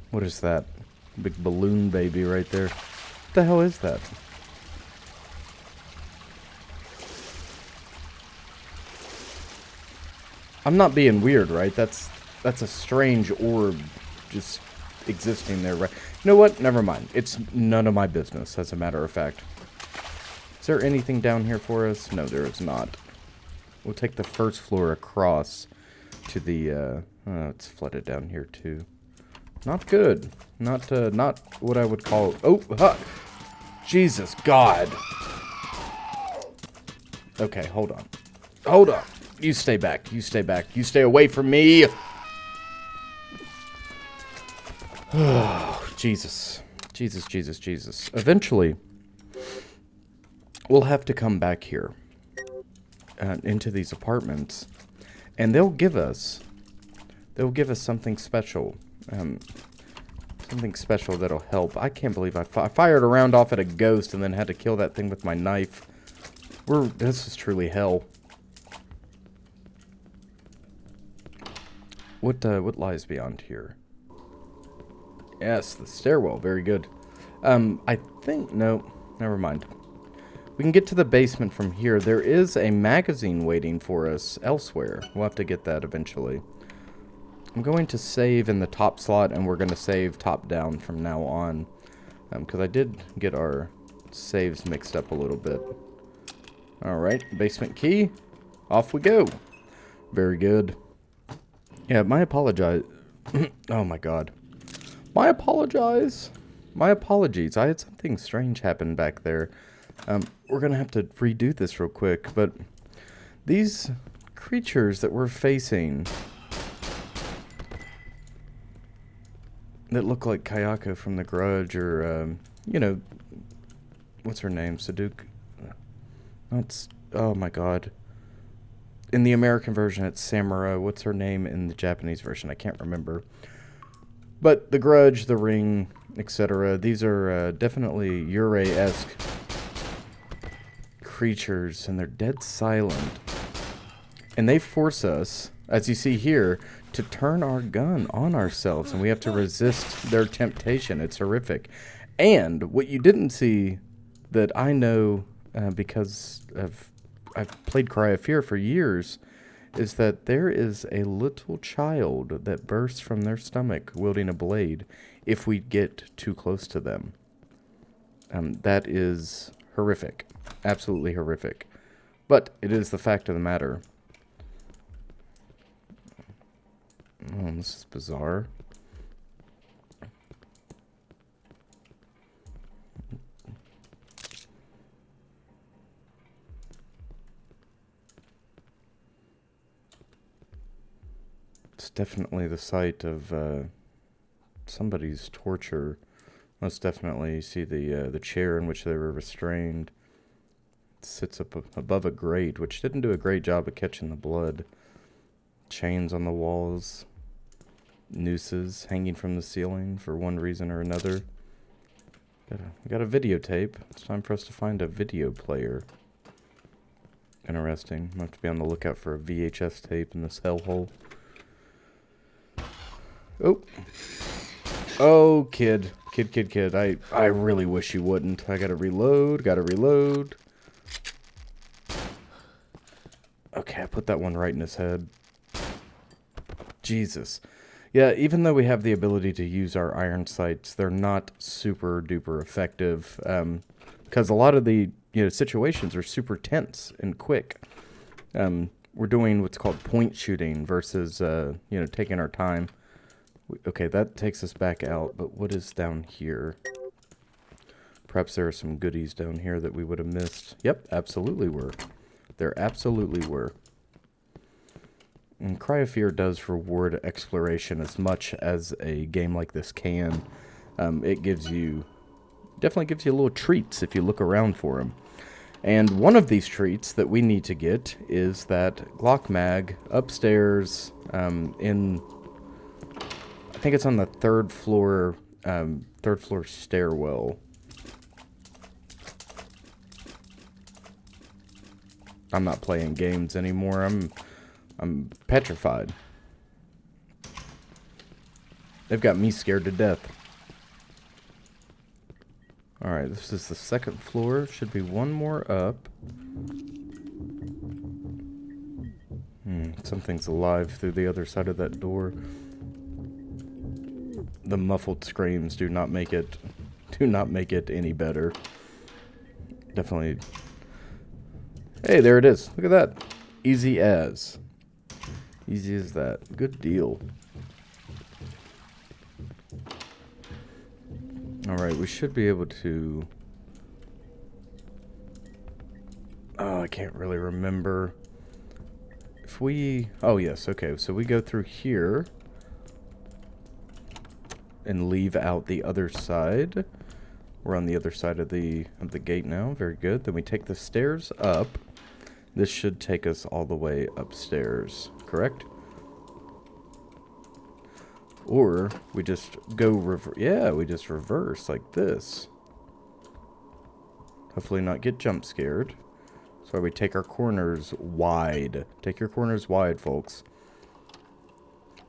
What is that? Big balloon baby right there. What the hell is that? I'm not being weird, right? That's a strange orb just existing there, right? You know what? Never mind. It's none of my business, as a matter of fact. Is there anything down here for us? No, there is not. We'll take the first floor across to the, it's flooded down here too. Not good. Not what I would call, oh, huh. Jesus God. Okay, hold on. Hold on. You stay back. You stay back. You stay away from me. Oh, Jesus. Jesus. Eventually, we'll have to come back here into these apartments, and they'll give us something special. Something special that'll help. I can't believe I fired a round off at a ghost and then had to kill that thing with my knife. This is truly hell. What lies beyond here? Yes, the stairwell. Very good. I think... No, never mind. We can get to the basement from here. There is a magazine waiting for us elsewhere. We'll have to get that eventually. I'm going to save in the top slot, and we're going to save top down from now on. Because I did get our saves mixed up a little bit. Alright, basement key. Off we go. Very good. Yeah, my apologize. Oh my God. My apologies. I had something strange happen back there. We're gonna have to redo this real quick, but these creatures that we're facing that look like Kayako from The Grudge, or you know, what's her name? Saduk. That's, oh my God. In the American version, it's Samura. What's her name in the Japanese version? I can't remember. But The Grudge, The Ring, etc. These are definitely Yurei-esque creatures, and they're dead silent. And they force us, as you see here, to turn our gun on ourselves, and we have to resist their temptation. It's horrific. And what you didn't see that I know because I've played Cry of Fear for years is that there is a little child that bursts from their stomach wielding a blade if we get too close to them. That is horrific. Absolutely horrific. But it is the fact of the matter. Oh, this is bizarre. It's definitely the site of somebody's torture. Most definitely. You see the chair in which they were restrained. It sits up above a grate, which didn't do a great job of catching the blood. Chains on the walls. Nooses hanging from the ceiling for one reason or another. Got a videotape. It's time for us to find a video player. Interesting. I'll have to be on the lookout for a VHS tape in this hellhole. Oh. Oh, kid. Kid. I really wish you wouldn't. I gotta reload. Okay, I put that one right in his head. Jesus. Yeah, even though we have the ability to use our iron sights, they're not super duper effective. Because a lot of the situations are super tense and quick. We're doing what's called point shooting versus taking our time. Okay, that takes us back out, but what is down here? Perhaps there are some goodies down here that we would have missed. Yep, absolutely were. There absolutely were. And Cry of Fear does reward exploration as much as a game like this can. It definitely gives you little treats if you look around for them. And one of these treats that we need to get is that Glock mag upstairs in... I think it's on the third floor stairwell. I'm not playing games anymore. I'm petrified. They've got me scared to death. Alright, this is the second floor. Should be one more up. Something's alive through the other side of that door. The muffled screams do not make it any better. Definitely. Hey, there it is. Look at that. Easy as. Easy as that. Good deal. Alright, we should be able to... Oh, I can't really remember. If we... Oh, yes, okay. So we go through here. And leave out the other side. We're on the other side of the gate now. Very good. Then we take the stairs up. This should take us all the way upstairs. Correct? Or we just go yeah, we just reverse like this. Hopefully not get jump scared. So we take our corners wide. Take your corners wide, folks.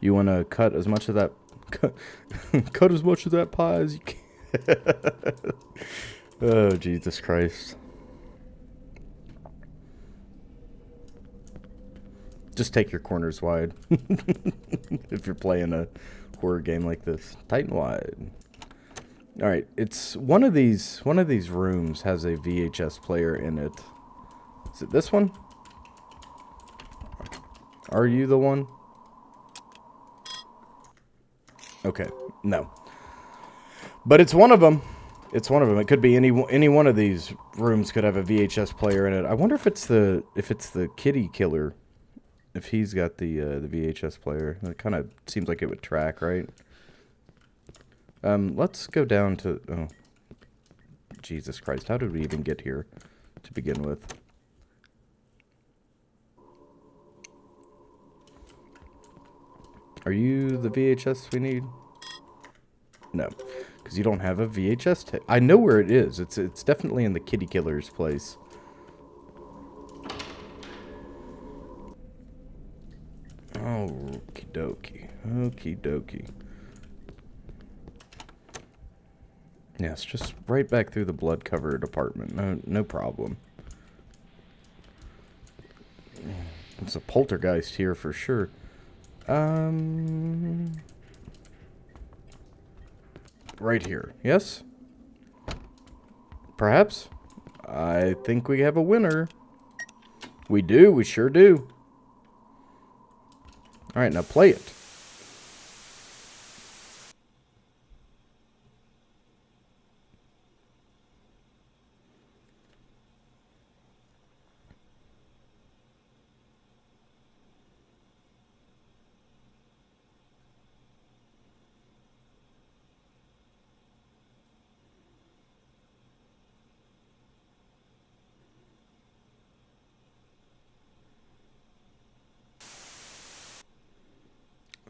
You want to cut as much of that cut as much of that pie as you can. Oh, Jesus Christ. Just take your corners wide. If you're playing a horror game like this. Tight and wide. Alright, it's one of these rooms has a VHS player in it. Is it this one? Are you the one? Okay, no. But it's one of them. It's one of them. It could be any one of these rooms could have a VHS player in it. I wonder if it's the kitty killer. If he's got the VHS player. It kind of seems like it would track, right? Let's go down to... Oh. Jesus Christ. How did we even get here to begin with? Are you the VHS we need? No. Because you don't have a VHS tape. I know where it is. It's definitely in the kitty killer's place. Okie dokie. Okie dokie. Yes, just right back through the blood-covered apartment. No problem. It's a poltergeist here for sure. Right here. Yes? Perhaps? I think we have a winner. We do. We sure do. Alright, now play it.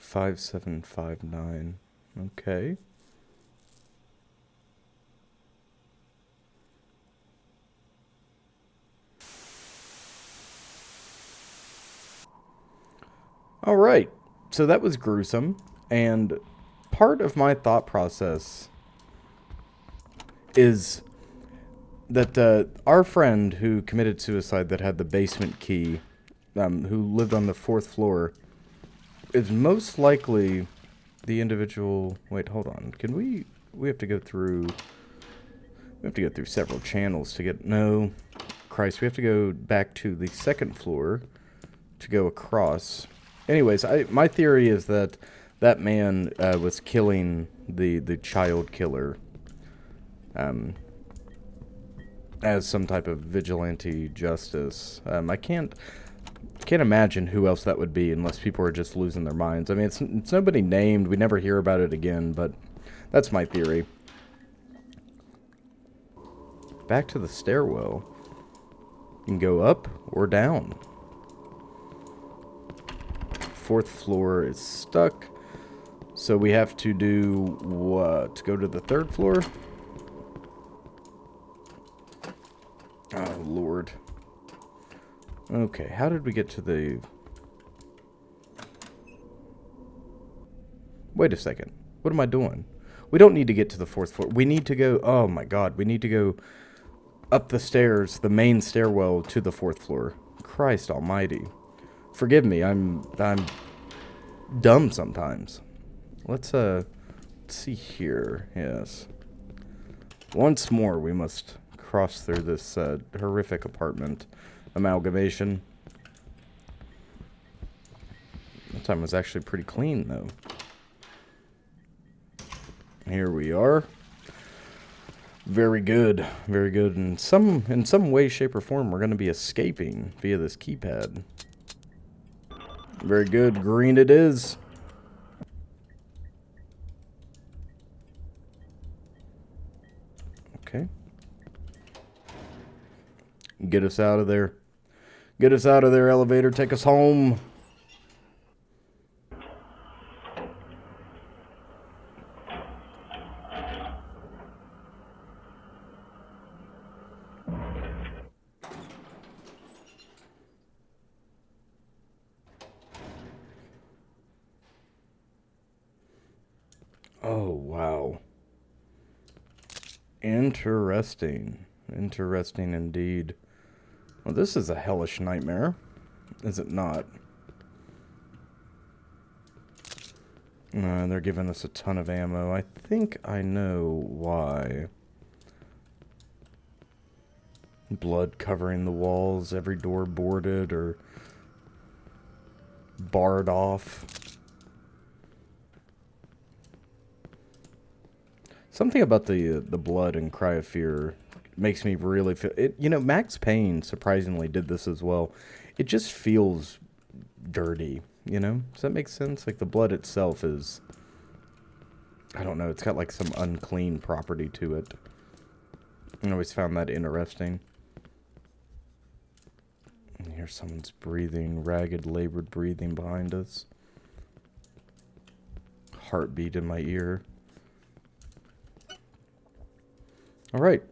Five, 7, 5, 9. Okay. Alright. So that was gruesome. And part of my thought process is that our friend who committed suicide that had the basement key, who lived on the 4th floor, is most likely the individual... Wait, hold on. Can we... We have to go through... We have to go through several channels to get... No. Christ, we have to go back to the 2nd floor to go across. Anyways, my theory is that that man was killing the child killer as some type of vigilante justice. I can't imagine who else that would be unless people are just losing their minds. I mean, it's nobody named. We never hear about it again, but that's my theory. Back to the stairwell. You can go up or down. 4th floor is stuck. So we have to do what? Go to the 3rd floor? Oh, Lord. Okay, how did we get to the... Wait a second. What am I doing? We don't need to get to the 4th floor. We need to go... Oh, my God. We need to go up the stairs, the main stairwell, to the 4th floor. Christ almighty. Forgive me. I'm dumb sometimes. Let's see here. Yes. Once more, we must cross through this horrific apartment amalgamation. That time was actually pretty clean, though. Here we are. Very good. Very good. In some way, shape, or form, we're going to be escaping via this keypad. Very good. Green it is. Okay. Get us out of there. Get us out of there, elevator. Take us home. Oh, wow. Interesting. Interesting indeed. Well, this is a hellish nightmare. Is it not? They're giving us a ton of ammo. I think I know why. Blood covering the walls, every door boarded or barred off. Something about the blood and Cry of Fear makes me really feel it. You know, Max Payne surprisingly did this as well. It just feels dirty, you know? Does that make sense? Like the blood itself is, I don't know, it's got like some unclean property to it. I always found that interesting. And here's someone's breathing, ragged, labored breathing behind us. Heartbeat in my ear. All right.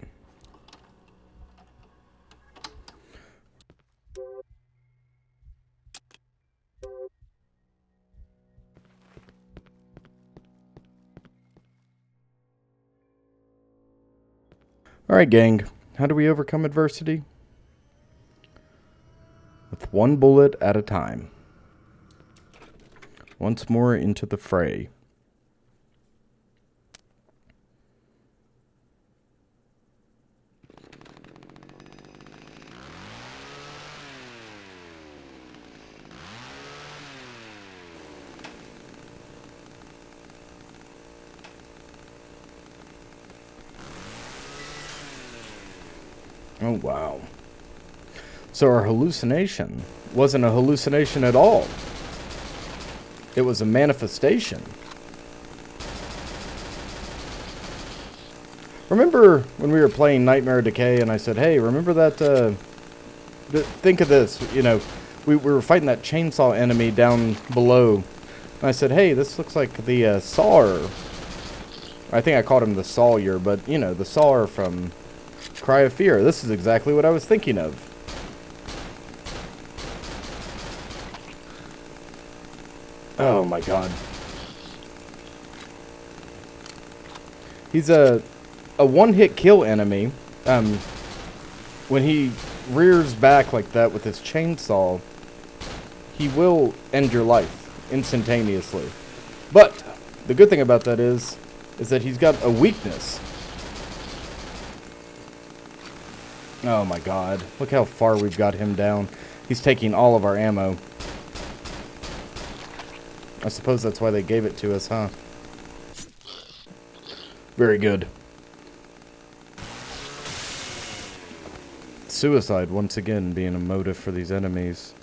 Alright, gang. How do we overcome adversity? With one bullet at a time. Once more into the fray. Oh, wow. So our hallucination wasn't a hallucination at all. It was a manifestation. Remember when we were playing Nightmare Decay and I said, hey, remember that, think of this, you know, we were fighting that chainsaw enemy down below. And I said, hey, this looks like the, Sawyer. I think I called him the Sawyer, but, you know, the Sawyer from Cry of Fear. This is exactly what I was thinking of. Oh my god. He's a one-hit kill enemy. When he rears back like that with his chainsaw, he will end your life instantaneously. But the good thing about that is that he's got a weakness. Oh my god. Look how far we've got him down. He's taking all of our ammo. I suppose that's why they gave it to us, huh? Very good. Suicide, once again, being a motive for these enemies.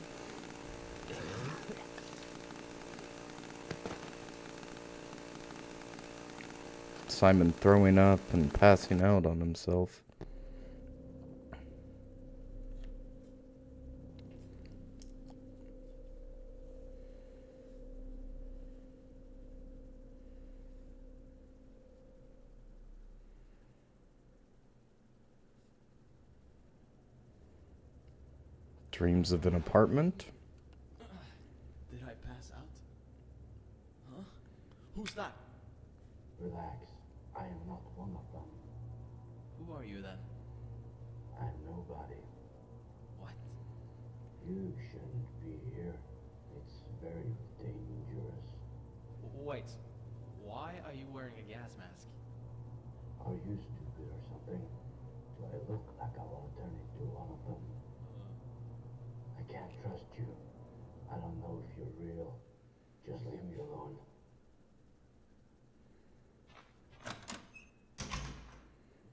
Simon throwing up and passing out on himself. Dreams of an apartment. Did I pass out? Huh? Who's that? Relax. I am not one of them. Who are you then? I'm nobody. What? You shouldn't be here. It's very dangerous. Wait. Why are you wearing a gas mask? Are you stupid or something? Do I look like I want to turn into one of them? I can't trust you. I don't know if you're real. Just leave me alone.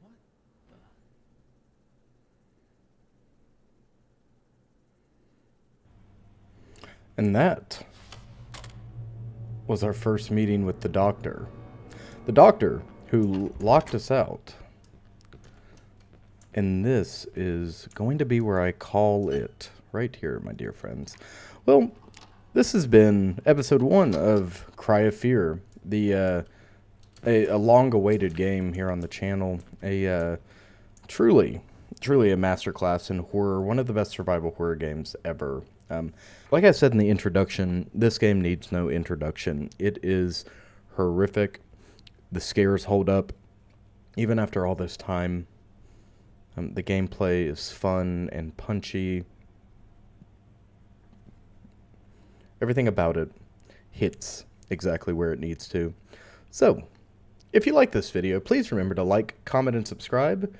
What the? And that was our first meeting with the doctor. The doctor who locked us out. And this is going to be where I call it. Right here, my dear friends. Well, this has been episode 1 of Cry of Fear. A long-awaited game here on the channel. Truly a masterclass in horror. One of the best survival horror games ever. Like I said in the introduction, this game needs no introduction. It is horrific. The scares hold up. Even after all this time. The gameplay is fun and punchy. Everything about it hits exactly where it needs to. So, if you like this video, please remember to like, comment, and subscribe.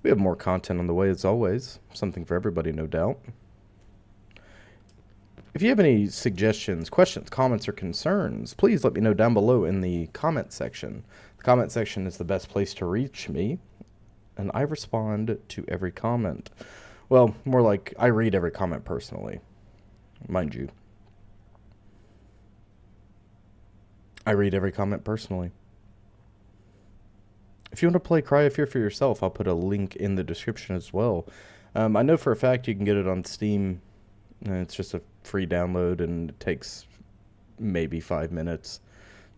We have more content on the way as always. Something for everybody, no doubt. If you have any suggestions, questions, comments, or concerns, please let me know down below in the comment section. The comment section is the best place to reach me, and I respond to every comment. Well, more like I read every comment personally, mind you. I read every comment personally. If you want to play Cry of Fear for yourself, I'll put a link in the description as well. I know for a fact you can get it on Steam. It's just a free download, and it takes maybe 5 minutes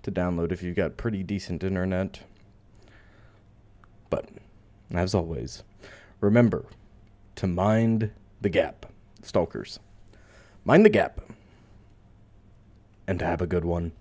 to download if you've got pretty decent internet. But, as always, remember to mind the gap, stalkers. Mind the gap. And have a good one.